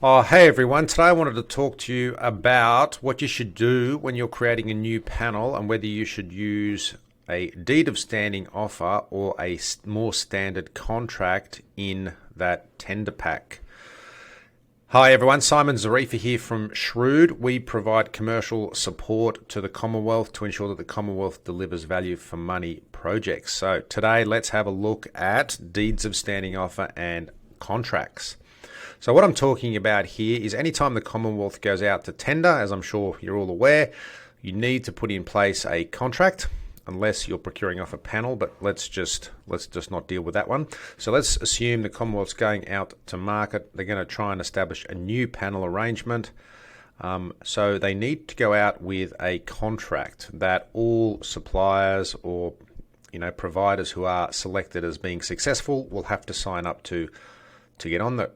Oh, hey everyone. Today I wanted to talk to you about what you should do when you're creating a new panel and whether you should use a deed of standing offer or a more standard contract in that tender pack. Hi everyone, Simon Zarifa here from Shrewd. We provide commercial support to the Commonwealth to ensure that the Commonwealth delivers value for money projects. So today let's have a look at deeds of standing offer and contracts. So what I'm talking about here is anytime the Commonwealth goes out to tender, as I'm sure you're all aware, you need to put in place a contract unless you're procuring off a panel, but let's just not deal with that one. So let's assume the Commonwealth's going out to market. They're going to try and establish a new panel arrangement. So they need to go out with a contract that all suppliers or providers who are selected as being successful will have to sign up to get on the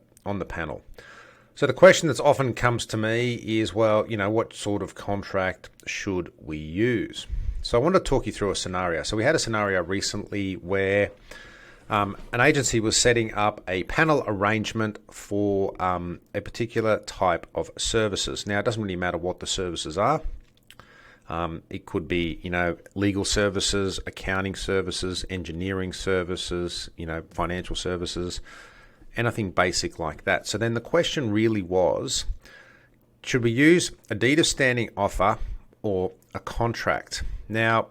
panel. So the question that's often comes to me is, well, what sort of contract should we use? So I want to talk you through a scenario. So we had a scenario recently where an agency was setting up a panel arrangement for a particular type of services. Now, it doesn't really matter what the services are. It could be, legal services, accounting services, engineering services, financial services, anything basic like that. So then the question really was, should we use a deed of standing offer or a contract? Now,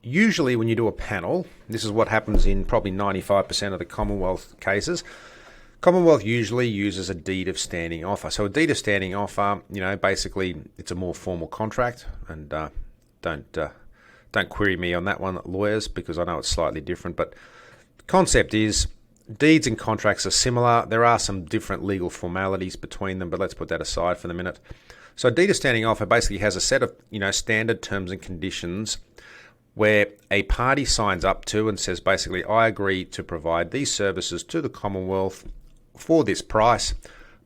usually when you do a panel, this is what happens in probably 95% of the Commonwealth cases. Commonwealth usually uses a deed of standing offer. So a deed of standing offer, basically it's a more formal contract, and don't query me on that one, lawyers, because I know it's slightly different. But the concept is deeds and contracts are similar. There are some different legal formalities between them, but let's put that aside for the minute. So a deed of standing offer basically has a set of standard terms and conditions where a party signs up to and says basically, I agree to provide these services to the Commonwealth for this price,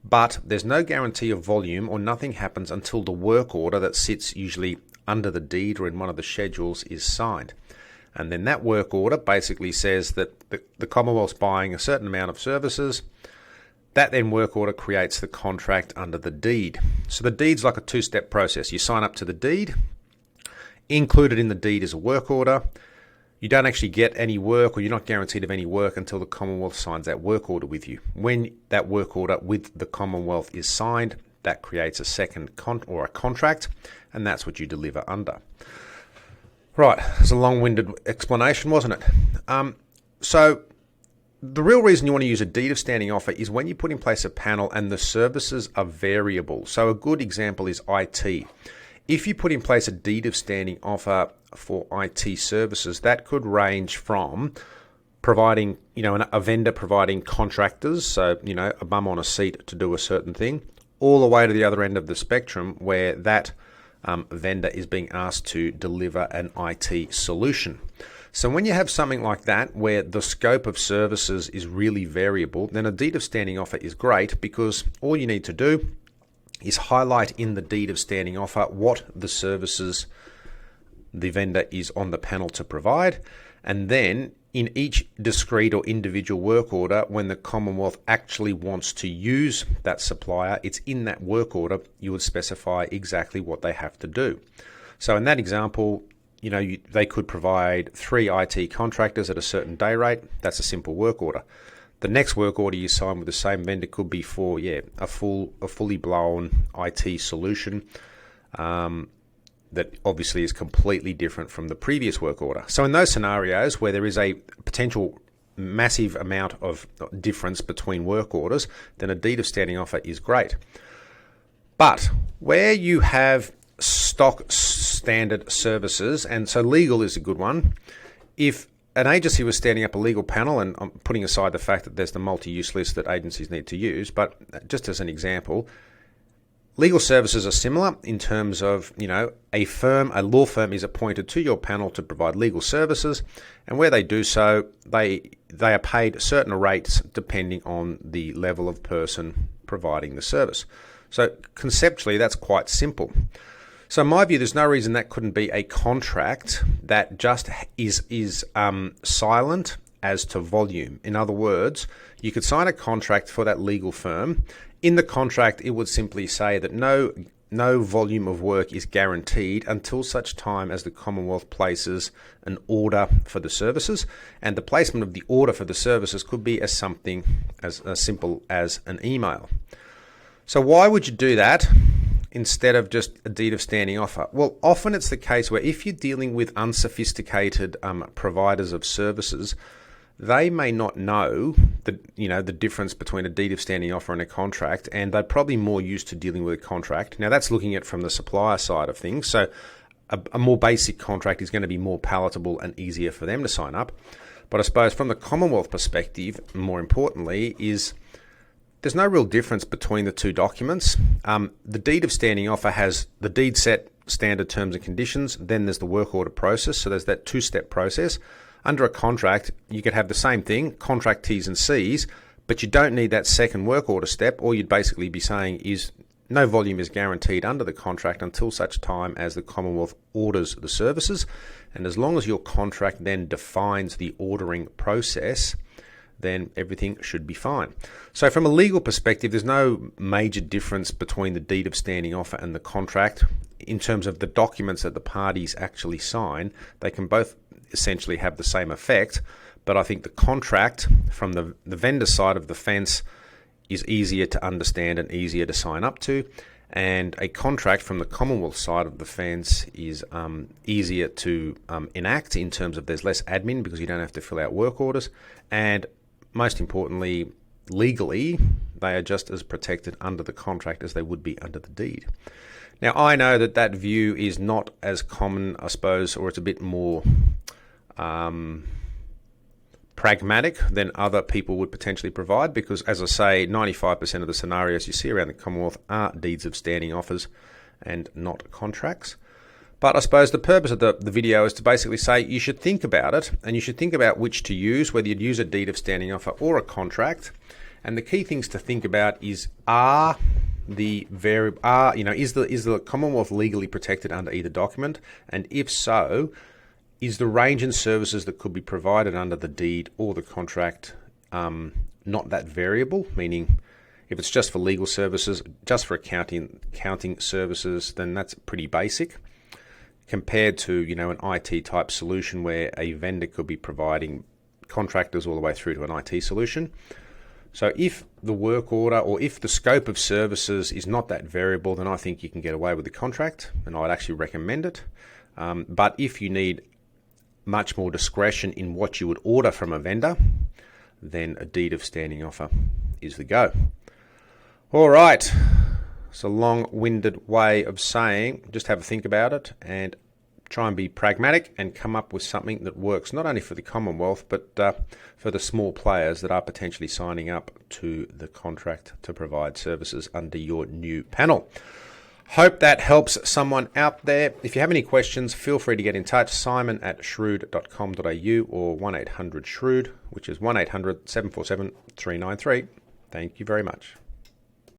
but there's no guarantee of volume or nothing happens until the work order that sits usually under the deed or in one of the schedules is signed. And then that work order basically says that the Commonwealth's buying a certain amount of services. That then work order creates the contract under the deed. So the deed's like a two-step process. You sign up to the deed. Included in the deed is a work order. You don't actually get any work, or you're not guaranteed of any work until the Commonwealth signs that work order with you. When that work order with the Commonwealth is signed, that creates a second or a contract, and that's what you deliver under. Right, it's a long-winded explanation, wasn't it? So the real reason you want to use a deed of standing offer is when you put in place a panel and the services are variable. So a good example is IT. If you put in place a deed of standing offer for IT services, that could range from providing, a vendor providing contractors, so, a bum on a seat to do a certain thing, all the way to the other end of the spectrum where that vendor is being asked to deliver an IT solution. So when you have something like that where the scope of services is really variable, then a deed of standing offer is great, because all you need to do is highlight in the deed of standing offer what the services the vendor is on the panel to provide, and then in each discrete or individual work order, when the Commonwealth actually wants to use that supplier, it's in that work order you would specify exactly what they have to do. So in that example, they could provide 3 IT contractors at a certain day rate. That's a simple work order. The next work order you sign with the same vendor could be for a fully blown IT solution that obviously is completely different from the previous work order. So in those scenarios where there is a potential massive amount of difference between work orders, then a deed of standing offer is great. But where you have stock standard services, and so legal is a good one. If an agency was standing up a legal panel, and I'm putting aside the fact that there's the multi-use list that agencies need to use, but just as an example, legal services are similar in terms of, a law firm is appointed to your panel to provide legal services, and where they do so, they are paid certain rates depending on the level of person providing the service. So conceptually, that's quite simple. So in my view, there's no reason that couldn't be a contract that just is silent as to volume. In other words, you could sign a contract for that legal firm In the contract, it would simply say that no volume of work is guaranteed until such time as the Commonwealth places an order for the services, and the placement of the order for the services could be as simple as an email. So why would you do that instead of just a deed of standing offer? Well, often it's the case where if you're dealing with unsophisticated providers of services, they may not know the difference between a deed of standing offer and a contract, and they're probably more used to dealing with a contract. Now, that's looking at from the supplier side of things. So a more basic contract is going to be more palatable and easier for them to sign up. But I suppose from the Commonwealth perspective, more importantly, is there's no real difference between the two documents. The deed of standing offer has the deed set standard terms and conditions, then there's the work order process, so there's that two-step process. Under a contract, you could have the same thing, contract T's and C's, but you don't need that second work order step. All you'd basically be saying is no volume is guaranteed under the contract until such time as the Commonwealth orders the services. And as long as your contract then defines the ordering process, then everything should be fine. So from a legal perspective, there's no major difference between the deed of standing offer and the contract in terms of the documents that the parties actually sign. They can both essentially have the same effect, but I think the contract from the vendor side of the fence is easier to understand and easier to sign up to, and a contract from the Commonwealth side of the fence is easier to enact in terms of there's less admin because you don't have to fill out work orders, and most importantly, legally, they are just as protected under the contract as they would be under the deed. Now, I know that view is not as common, I suppose, or it's a bit more pragmatic than other people would potentially provide, because, as I say, 95% of the scenarios you see around the Commonwealth are deeds of standing offers and not contracts. But I suppose the purpose of the video is to basically say you should think about it, and you should think about which to use, whether you'd use a deed of standing offer or a contract. And the key things to think about is is the Commonwealth legally protected under either document, and if so, is the range and services that could be provided under the deed or the contract not that variable? Meaning, if it's just for legal services, just for accounting services, then that's pretty basic, compared to an IT type solution where a vendor could be providing contractors all the way through to an IT solution. So if the work order or if the scope of services is not that variable, then I think you can get away with the contract, and I'd actually recommend it. But if you need much more discretion in what you would order from a vendor, then a deed of standing offer is the go. All right. It's a long-winded way of saying just have a think about it and try and be pragmatic and come up with something that works not only for the Commonwealth but for the small players that are potentially signing up to the contract to provide services under your new panel. Hope that helps someone out there. If you have any questions, feel free to get in touch. simon@shrewd.com.au or 1-800-SHREWD, which is 1-800-747-393. Thank you very much.